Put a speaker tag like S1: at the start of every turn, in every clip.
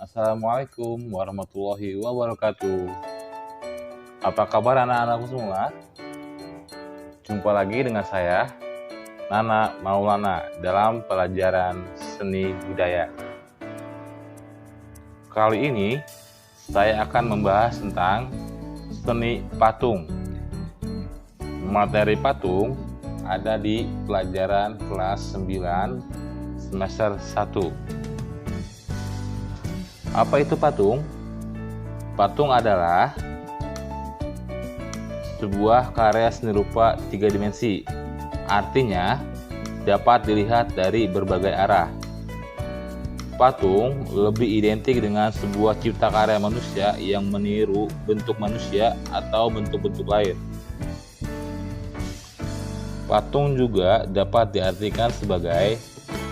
S1: Assalamualaikum warahmatullahi wabarakatuh. Apa kabar anak-anakku semua? Jumpa lagi dengan saya, Nana Maulana, dalam pelajaran seni budaya. Kali ini, saya akan membahas tentang seni patung. Materi patung ada di pelajaran kelas 9 semester 1. Apa itu patung? Patung adalah sebuah karya seni rupa 3 dimensi. Artinya, dapat dilihat dari berbagai arah. Patung lebih identik dengan sebuah cipta karya manusia yang meniru bentuk manusia atau bentuk-bentuk lain. Patung juga dapat diartikan sebagai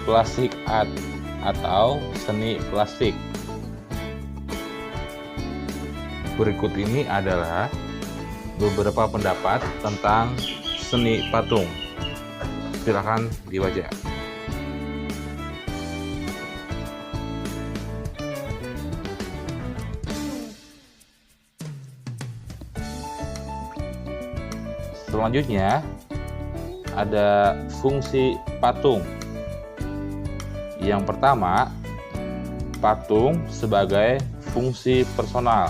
S1: plastic art atau seni plastik. Berikut ini adalah beberapa pendapat tentang seni patung. Silakan dibaca. Selanjutnya ada fungsi patung. Yang pertama, patung sebagai fungsi personal.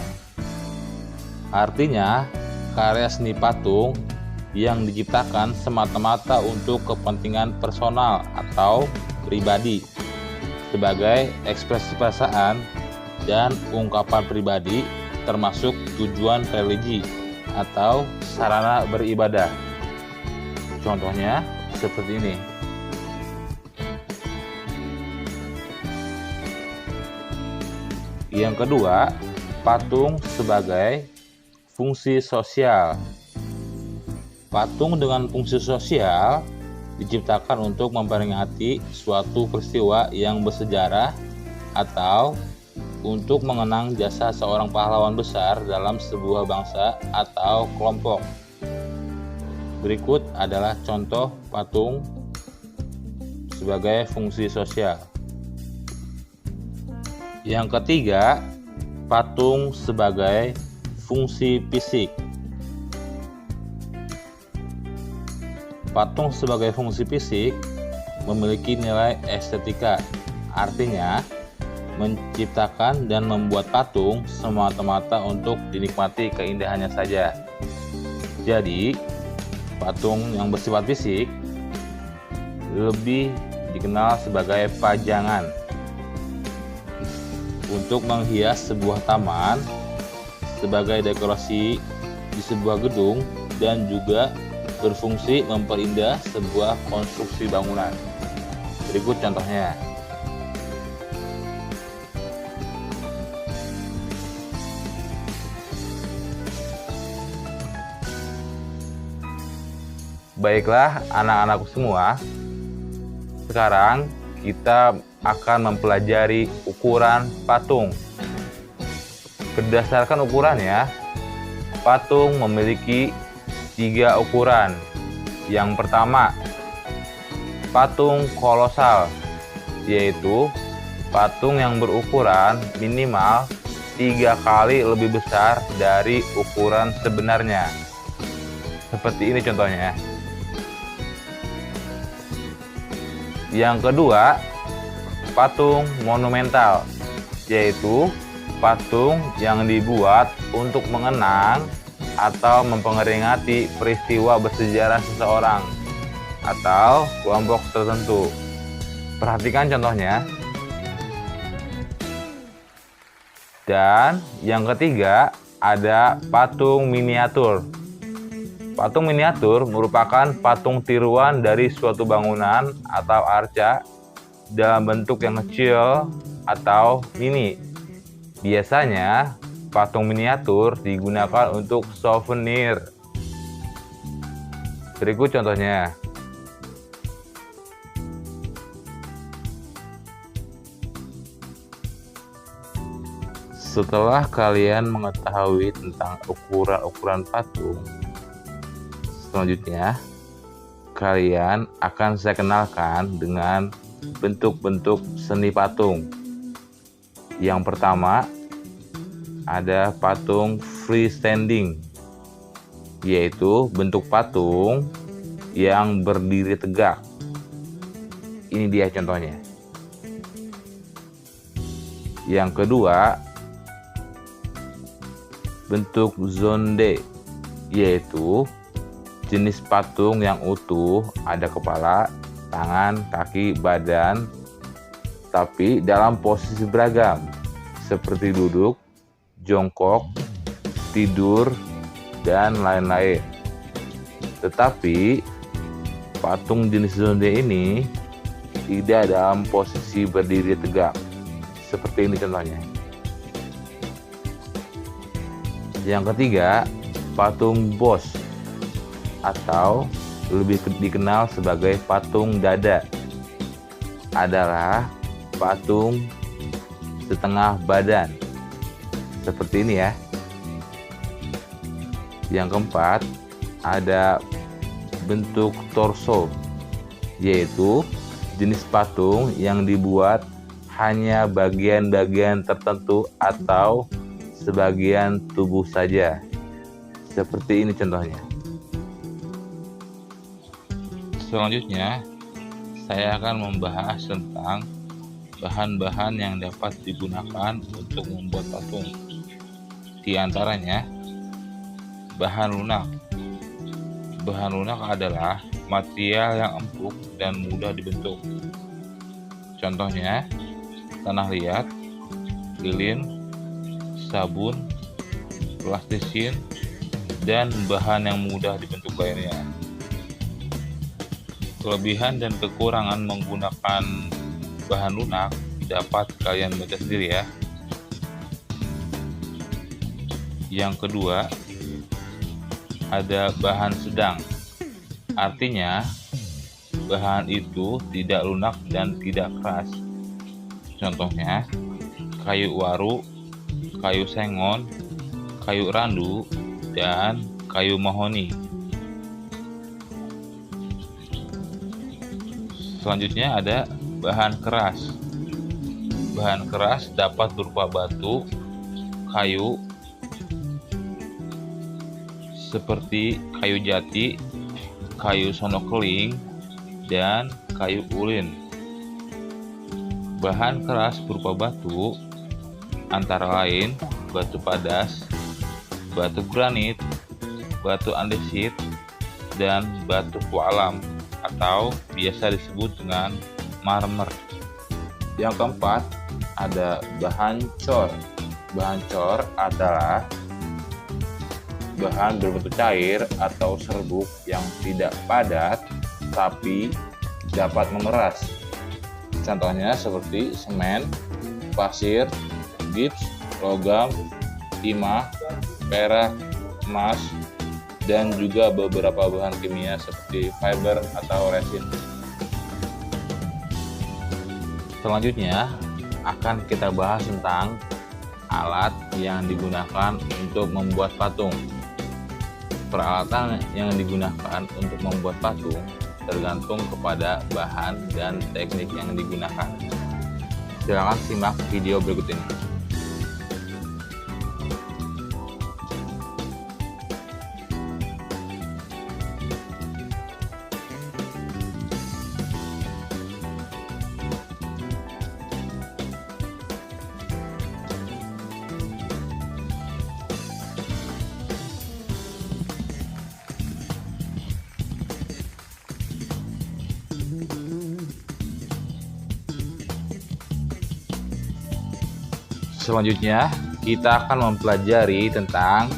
S1: Artinya, karya seni patung yang diciptakan semata-mata untuk kepentingan personal atau pribadi, sebagai ekspresi perasaan dan ungkapan pribadi, termasuk tujuan religi atau sarana beribadah. Contohnya seperti ini. Yang kedua, patung sebagai fungsi sosial. Patung dengan fungsi sosial diciptakan untuk memperingati suatu peristiwa yang bersejarah atau untuk mengenang jasa seorang pahlawan besar dalam sebuah bangsa atau kelompok. Berikut adalah contoh patung sebagai fungsi sosial. Yang ketiga, patung sebagai fungsi fisik. Patung sebagai fungsi fisik memiliki nilai estetika, artinya menciptakan dan membuat patung semata-mata untuk dinikmati keindahannya saja. Jadi, patung yang bersifat fisik lebih dikenal sebagai pajangan untuk menghias sebuah taman, sebagai dekorasi di sebuah gedung, dan juga berfungsi memperindah sebuah konstruksi bangunan. Berikut contohnya. Baiklah anak-anakku semua, sekarang kita akan mempelajari ukuran patung. Berdasarkan ukurannya, patung memiliki 3 ukuran. Yang pertama, patung kolosal, yaitu patung yang berukuran minimal 3 kali lebih besar dari ukuran sebenarnya. Seperti ini contohnya. Yang kedua, patung monumental, yaitu patung yang dibuat untuk mengenang atau memperingati peristiwa bersejarah seseorang atau kelompok tertentu. Perhatikan contohnya. Dan yang ketiga, ada patung miniatur. Patung miniatur merupakan patung tiruan dari suatu bangunan atau arca dalam bentuk yang kecil atau mini. Biasanya, patung miniatur digunakan untuk souvenir. Berikut contohnya. Setelah kalian mengetahui tentang ukuran-ukuran patung, selanjutnya kalian akan saya kenalkan dengan bentuk-bentuk seni patung. Yang pertama ada patung freestanding, yaitu bentuk patung yang berdiri tegak. Ini dia contohnya. Yang kedua, bentuk zonde, yaitu jenis patung yang utuh, ada kepala, tangan, kaki, badan, tapi dalam posisi beragam, seperti duduk, jongkok, tidur, dan lain-lain. Tetapi patung jenis zonde ini tidak dalam posisi berdiri tegak, seperti ini contohnya. Yang ketiga, patung bos atau lebih dikenal sebagai patung dada, adalah patung setengah badan, seperti ini ya. Yang keempat, ada bentuk torso, yaitu jenis patung yang dibuat hanya bagian-bagian tertentu atau sebagian tubuh saja, seperti ini contohnya. Selanjutnya, saya akan membahas tentang bahan-bahan yang dapat digunakan untuk membuat patung. Di antaranya, bahan lunak. Bahan lunak adalah material yang empuk dan mudah dibentuk. Contohnya, tanah liat, lilin, sabun, plastisin, dan bahan yang mudah dibentuk lainnya. Kelebihan dan kekurangan menggunakan bahan lunak dapat kalian baca sendiri ya. Yang kedua, ada bahan sedang. Artinya, bahan itu tidak lunak dan tidak keras. Contohnya, kayu waru, kayu sengon, kayu randu, dan kayu mahoni. Selanjutnya ada bahan keras. Bahan keras dapat berupa batu, kayu, seperti kayu jati, kayu sonokeling, dan kayu ulin. Bahan keras berupa batu antara lain batu padas, batu granit, batu andesit, dan batu kualam atau biasa disebut dengan marmer. Yang keempat, ada bahan cor. Bahan cor adalah bahan berbentuk cair atau serbuk yang tidak padat tapi dapat mengeras. Contohnya seperti semen, pasir, gips, logam, timah, perak, emas, dan juga beberapa bahan kimia seperti fiber atau resin. Selanjutnya akan kita bahas tentang alat yang digunakan untuk membuat patung. Peralatan yang digunakan untuk membuat patung tergantung kepada bahan dan teknik yang digunakan. Silakan simak video berikut ini. Selanjutnya, kita akan mempelajari tentang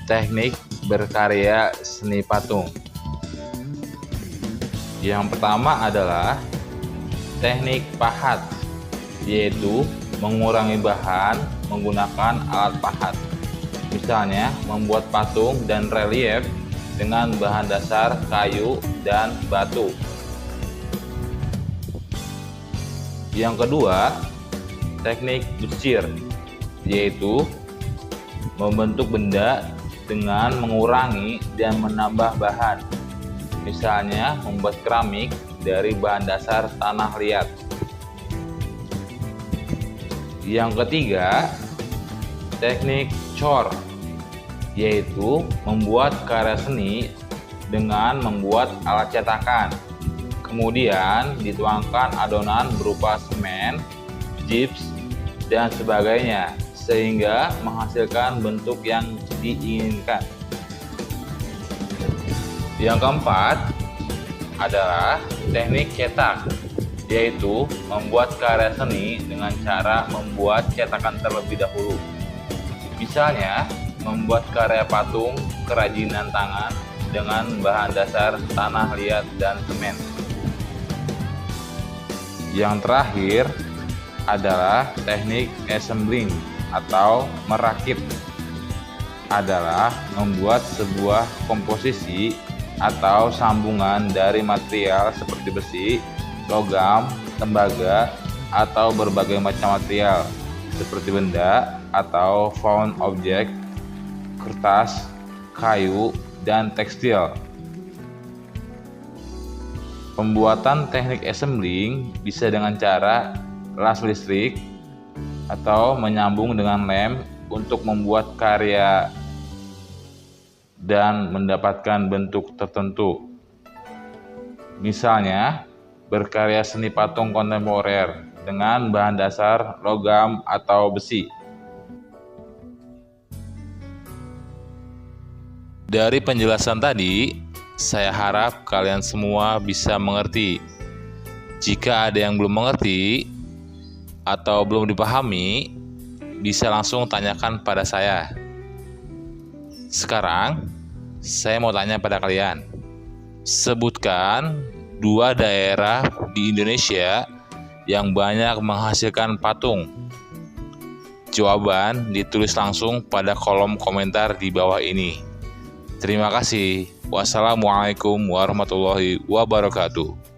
S1: teknik berkarya seni patung. Yang pertama adalah teknik pahat, yaitu mengurangi bahan menggunakan alat pahat. Misalnya, membuat patung dan relief dengan bahan dasar kayu dan batu. Yang kedua, teknik bersir, yaitu membentuk benda dengan mengurangi dan menambah bahan. Misalnya membuat keramik dari bahan dasar tanah liat. Yang ketiga, teknik cor, yaitu membuat karya seni dengan membuat alat cetakan. Kemudian dituangkan adonan berupa semen, gips, dan sebagainya sehingga menghasilkan bentuk yang diinginkan. Yang keempat adalah teknik cetak, yaitu membuat karya seni dengan cara membuat cetakan terlebih dahulu. Misalnya, membuat karya patung kerajinan tangan dengan bahan dasar tanah liat dan semen. Yang terakhir adalah teknik assembling atau merakit, adalah membuat sebuah komposisi atau sambungan dari material seperti besi, logam, tembaga, atau berbagai macam material seperti benda atau found object, kertas, kayu, dan tekstil. Pembuatan teknik assembling bisa dengan cara las listrik atau menyambung dengan lem untuk membuat karya dan mendapatkan bentuk tertentu. Misalnya, berkarya seni patung kontemporer dengan bahan dasar logam atau besi. Dari penjelasan tadi, saya harap kalian semua bisa mengerti. Jika ada yang belum mengerti atau belum dipahami, bisa langsung tanyakan pada saya. Sekarang, saya mau tanya pada kalian. Sebutkan 2 daerah di Indonesia yang banyak menghasilkan patung. Jawaban ditulis langsung pada kolom komentar di bawah ini. Terima kasih. Wassalamualaikum warahmatullahi wabarakatuh.